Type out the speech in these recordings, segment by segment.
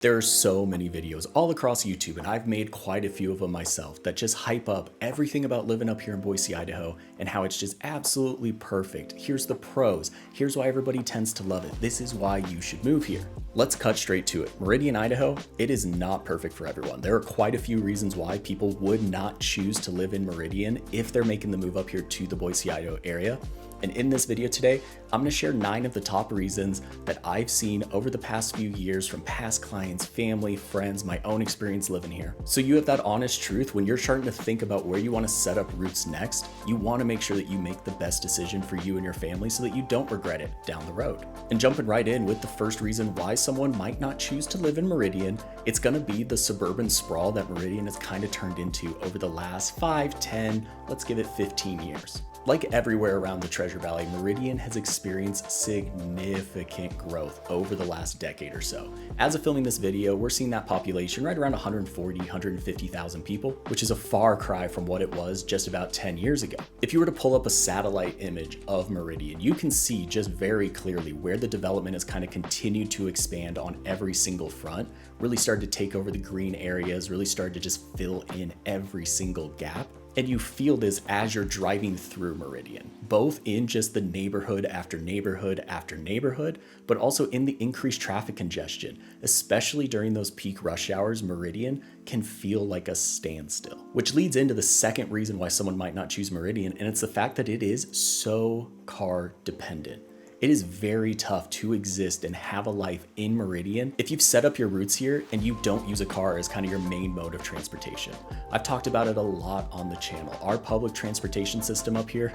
There are so many videos all across YouTube, and I've made quite a few of them myself that just hype up everything about living up here in Boise, Idaho, and how it's just absolutely perfect. Here's the pros. Here's why everybody tends to love it. This is why you should move here. Let's cut straight to it. Meridian, Idaho, it is not perfect for everyone. There are quite a few reasons why people would not choose to live in Meridian if they're making the move up here to the Boise, Idaho area. And in this video today, I'm gonna share 9 of the top reasons that I've seen over the past few years from past clients, family, friends, my own experience living here. So you have that honest truth when you're starting to think about where you wanna set up roots next. You wanna make sure that you make the best decision for you and your family so that you don't regret it down the road. And jumping right in with the first reason why someone might not choose to live in Meridian, it's gonna be the suburban sprawl that Meridian has kind of turned into over the last 5, 10, let's give it 15 years. Like everywhere around the Treasure Valley, Meridian has experienced significant growth over the last decade or so. As of filming this video, we're seeing that population right around 140, 150,000 people, which is a far cry from what it was just about 10 years ago. If you were to pull up a satellite image of Meridian, you can see just very clearly where the development has kind of continued to expand on every single front, really started to take over the green areas, really started to just fill in every single gap. And you feel this as you're driving through Meridian, both in just the neighborhood after neighborhood after neighborhood, but also in the increased traffic congestion. Especially during those peak rush hours, Meridian can feel like a standstill, which leads into the second reason why someone might not choose Meridian, and it's the fact that it is so car dependent. It is very tough to exist and have a life in Meridian if you've set up your roots here and you don't use a car as kind of your main mode of transportation. I've talked about it a lot on the channel. Our public transportation system up here,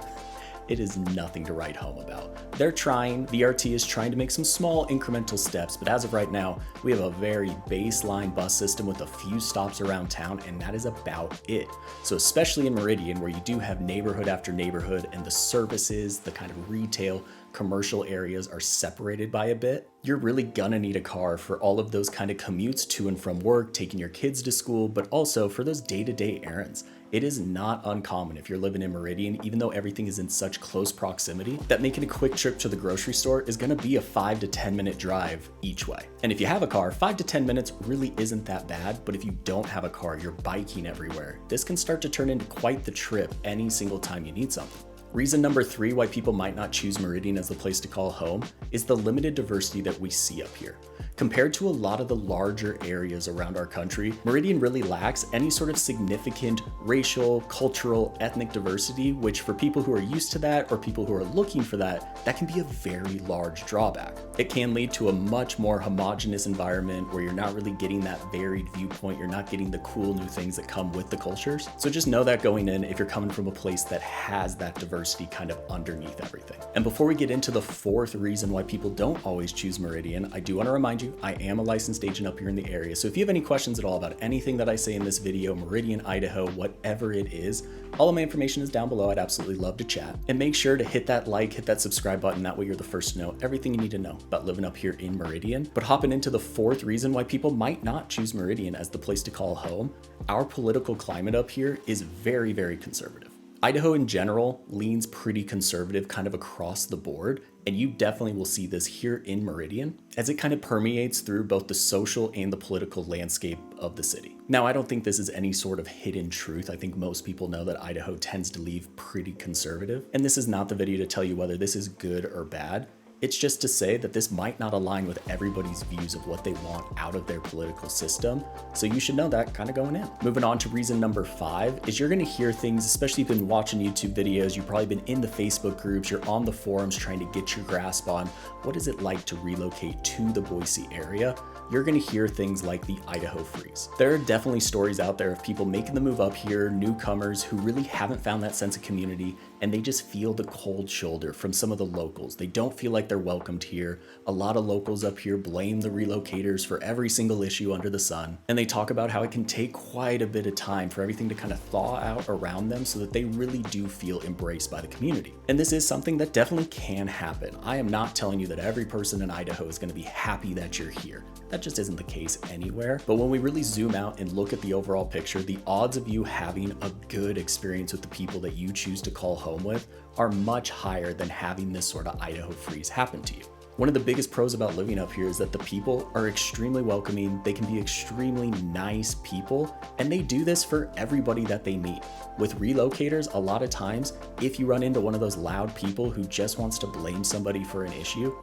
it is nothing to write home about. They're trying, VRT is trying to make some small incremental steps, but as of right now, we have a very baseline bus system with a few stops around town, and that is about it. So especially in Meridian, where you do have neighborhood after neighborhood and the services, the kind of retail, commercial areas are separated by a bit, you're really gonna need a car for all of those kind of commutes to and from work, taking your kids to school, but also for those day-to-day errands. It is not uncommon if you're living in Meridian, even though everything is in such close proximity, that making a quick trip to the grocery store is gonna be a 5 to 10 minute drive each way. And if you have a car, 5 to 10 minutes really isn't that bad, but if you don't have a car, you're biking everywhere. This can start to turn into quite the trip any single time you need something. Reason number 3 why people might not choose Meridian as the place to call home is the limited diversity that we see up here. Compared to a lot of the larger areas around our country, Meridian really lacks any sort of significant racial, cultural, ethnic diversity, which for people who are used to that or people who are looking for that, that can be a very large drawback. It can lead to a much more homogenous environment where you're not really getting that varied viewpoint, you're not getting the cool new things that come with the cultures. So just know that going in if you're coming from a place that has that diversity kind of underneath everything. And before we get into the 4th reason why people don't always choose Meridian, I do want to remind you, I am a licensed agent up here in the area. So if you have any questions at all about anything that I say in this video, Meridian, Idaho, whatever it is, all of my information is down below. I'd absolutely love to chat. And make sure to hit that like, hit that subscribe button. That way you're the first to know everything you need to know about living up here in Meridian. But hopping into the 4th reason why people might not choose Meridian as the place to call home, our political climate up here is very, very conservative. Idaho in general leans pretty conservative kind of across the board, and you definitely will see this here in Meridian as it kind of permeates through both the social and the political landscape of the city. Now, I don't think this is any sort of hidden truth. I think most people know that Idaho tends to lean pretty conservative, and this is not the video to tell you whether this is good or bad. It's just to say that this might not align with everybody's views of what they want out of their political system. So you should know that kind of going in. Moving on to reason number 5 is you're going to hear things, especially if you've been watching YouTube videos, you've probably been in the Facebook groups, you're on the forums trying to get your grasp on what is it like to relocate to the Boise area. You're going to hear things like the Idaho freeze. There are definitely stories out there of people making the move up here, newcomers who really haven't found that sense of community, and they just feel the cold shoulder from some of the locals. They don't feel like they're welcomed here. A lot of locals up here blame the relocators for every single issue under the sun, and they talk about how it can take quite a bit of time for everything to kind of thaw out around them so that they really do feel embraced by the community. And this is something that definitely can happen. I am not telling you that every person in Idaho is going to be happy that you're here. That just isn't the case anywhere. But when we really zoom out and look at the overall picture, the odds of you having a good experience with the people that you choose to call home with are much higher than having this sort of Idaho freeze happen to you. One of the biggest pros about living up here is that the people are extremely welcoming, they can be extremely nice people, and they do this for everybody that they meet. With relocators, a lot of times, if you run into one of those loud people who just wants to blame somebody for an issue,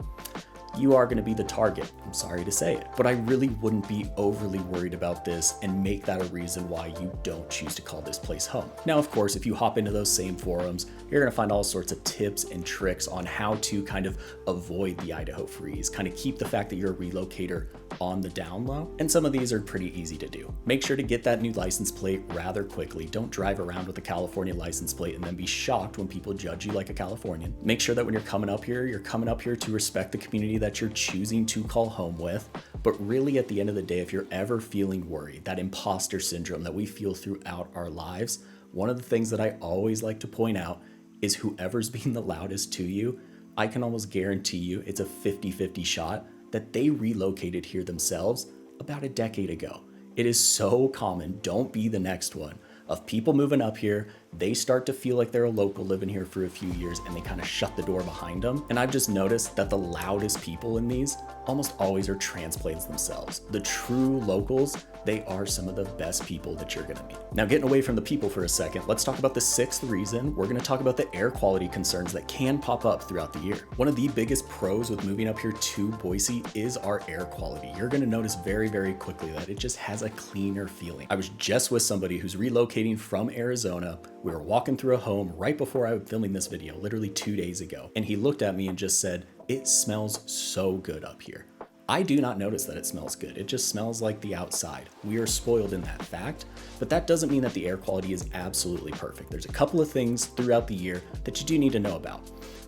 you are going to be the target. I'm sorry to say it, but I really wouldn't be overly worried about this and make that a reason why you don't choose to call this place home. Now, of course, if you hop into those same forums, you're going to find all sorts of tips and tricks on how to kind of avoid the Idaho freeze, kind of keep the fact that you're a relocator on the down low. And some of these are pretty easy to do. Make sure to get that new license plate rather quickly. Don't drive around with a California license plate and then be shocked when people judge you like a Californian. Make sure that when you're coming up here to respect the community that you're choosing to call home with. But really, at the end of the day, if you're ever feeling worried, that imposter syndrome that we feel throughout our lives, one of the things that I always like to point out is whoever's being the loudest to you, I can almost guarantee you it's a 50-50 shot that they relocated here themselves about a decade ago. It is so common, don't be the next one, of people moving up here, they start to feel like they're a local living here for a few years and they kind of shut the door behind them. And I've just noticed that the loudest people in these almost always are transplants themselves. The true locals, they are some of the best people that you're gonna meet. Now, getting away from the people for a second, let's talk about the sixth reason. We're gonna talk about the air quality concerns that can pop up throughout the year. One of the biggest pros with moving up here to Boise is our air quality. You're gonna notice very, very quickly that it just has a cleaner feeling. I was just with somebody who's relocating from Arizona. We were walking through a home right before I was filming this video, literally 2 days ago. And he looked at me and just said, "It smells so good up here." I do not notice that it smells good. It just smells like the outside. We are spoiled in that fact, but that doesn't mean that the air quality is absolutely perfect. There's a couple of things throughout the year that you do need to know about.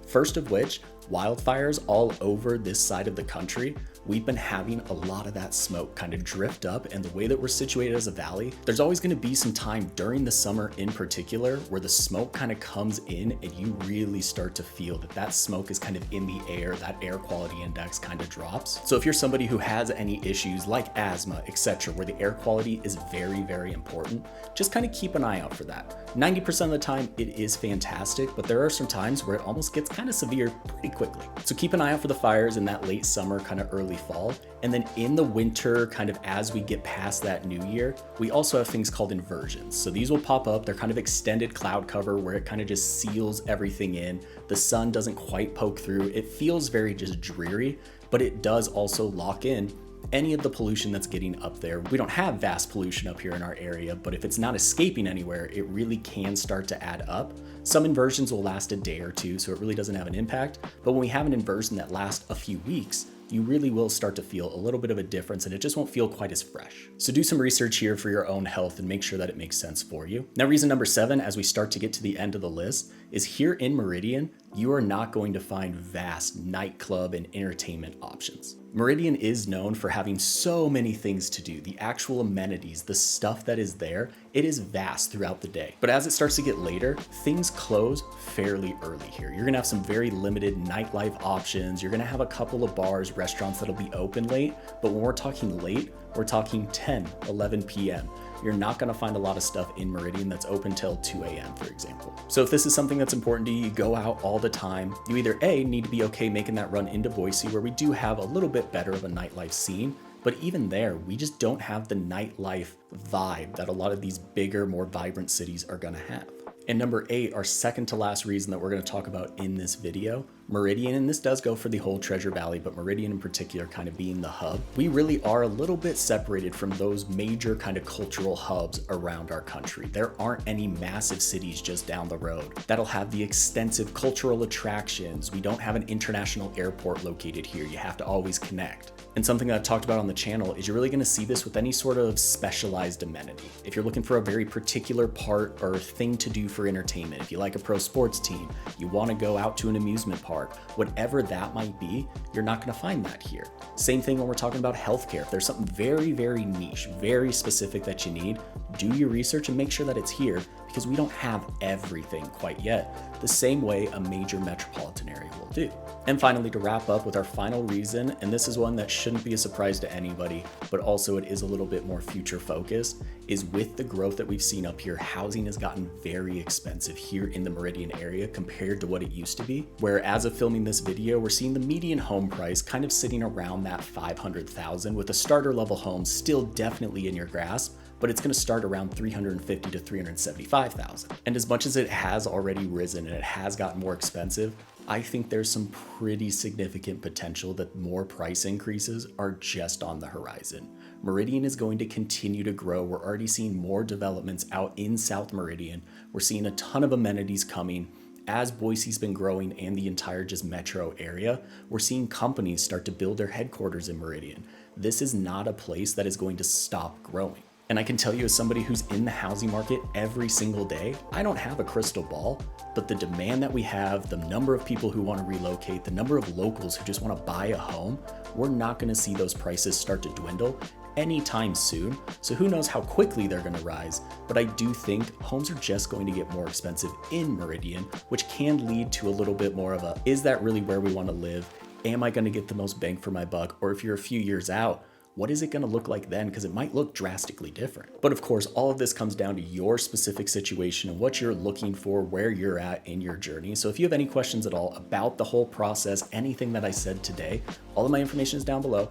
First of which, wildfires all over this side of the country. We've been having a lot of that smoke kind of drift up, and the way that we're situated as a valley, there's always going to be some time during the summer in particular where the smoke kind of comes in and you really start to feel that that smoke is kind of in the air, that air quality index kind of drops. So if you're somebody who has any issues like asthma, etc., where the air quality is very, very important, just kind of keep an eye out for that. 90% of the time it is fantastic, but there are some times where it almost gets kind of severe pretty quickly. So keep an eye out for the fires in that late summer, kind of early fall. And then in the winter, kind of as we get past that new year, we also have things called inversions. So these will pop up. They're kind of extended cloud cover where it kind of just seals everything in. The sun doesn't quite poke through. It feels very just dreary, but it does also lock in any of the pollution that's getting up there. We don't have vast pollution up here in our area, but if it's not escaping anywhere, it really can start to add up. Some inversions will last a day or two, so it really doesn't have an impact. But when we have an inversion that lasts a few weeks, you really will start to feel a little bit of a difference and it just won't feel quite as fresh. So do some research here for your own health and make sure that it makes sense for you. Now, reason number 7, as we start to get to the end of the list, is here in Meridian, you are not going to find vast nightclub and entertainment options. Meridian is known for having so many things to do. The actual amenities, the stuff that is there, it is vast throughout the day. But as it starts to get later, things close fairly early here. You're gonna have some very limited nightlife options. You're gonna have a couple of bars, restaurants that'll be open late. But when we're talking late, we're talking 10, 11 p.m. You're not gonna find a lot of stuff in Meridian that's open till 2 a.m., for example. So if this is something that's important to you, you go out all the time, you either A, need to be okay making that run into Boise, where we do have a little bit better of a nightlife scene, but even there, we just don't have the nightlife vibe that a lot of these bigger, more vibrant cities are gonna have. And number 8, our second to last reason that we're gonna talk about in this video, Meridian, and this does go for the whole Treasure Valley, but Meridian in particular kind of being the hub, we really are a little bit separated from those major kind of cultural hubs around our country. There aren't any massive cities just down the road that'll have the extensive cultural attractions. We don't have an international airport located here. You have to always connect. And something that I've talked about on the channel is you're really gonna see this with any sort of specialized amenity. If you're looking for a very particular part or thing to do for entertainment, if you like a pro sports team, you wanna go out to an amusement park, whatever that might be, you're not gonna find that here. Same thing when we're talking about healthcare. If there's something very, very niche, very specific that you need, do your research and make sure that it's here, because we don't have everything quite yet, the same way a major metropolitan area will do. And finally, to wrap up with our final reason, and this is one that shouldn't be a surprise to anybody, but also it is a little bit more future focused, is with the growth that we've seen up here, housing has gotten very expensive here in the Meridian area compared to what it used to be. Where as as of filming this video, we're seeing the median home price kind of sitting around that $500,000, with a starter level home still definitely in your grasp, but it's going to start around $350,000 to $375,000. And as much as it has already risen and it has gotten more expensive, I think there's some pretty significant potential that more price increases are just on the horizon. Meridian is going to continue to grow. We're already seeing more developments out in South Meridian. We're seeing a ton of amenities coming. As Boise's been growing and the entire just metro area, we're seeing companies start to build their headquarters in Meridian. This is not a place that is going to stop growing. And I can tell you, as somebody who's in the housing market every single day, I don't have a crystal ball, but the demand that we have, the number of people who want to relocate, the number of locals who just want to buy a home, we're not going to see those prices start to dwindle anytime soon. So who knows how quickly they're going to rise, but I do think homes are just going to get more expensive in Meridian, which can lead to a little bit more of a, is that really where we want to live? Am I going to get the most bang for my buck? Or if you're a few years out, what is it going to look like then? Because it might look drastically different. But of course, all of this comes down to your specific situation and what you're looking for, where you're at in your journey. So if you have any questions at all about the whole process, anything that I said today, all of my information is down below.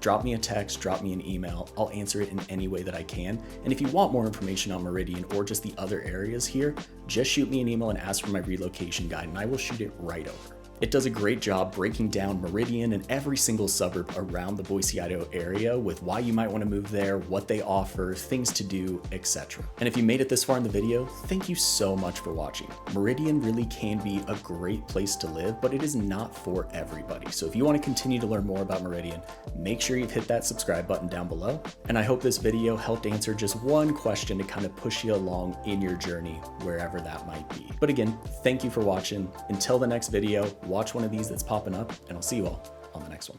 Drop me a text, drop me an email. I'll answer it in any way that I can. And if you want more information on Meridian or just the other areas here, just shoot me an email and ask for my relocation guide, and I will shoot it right over. It does a great job breaking down Meridian and every single suburb around the Boise, Idaho area with why you might want to move there, what they offer, things to do, etc. And if you made it this far in the video, thank you so much for watching. Meridian really can be a great place to live, but it is not for everybody. So if you want to continue to learn more about Meridian, make sure you've hit that subscribe button down below. And I hope this video helped answer just one question to kind of push you along in your journey, wherever that might be. But again, thank you for watching. Until the next video, watch one of these that's popping up, and I'll see you all on the next one.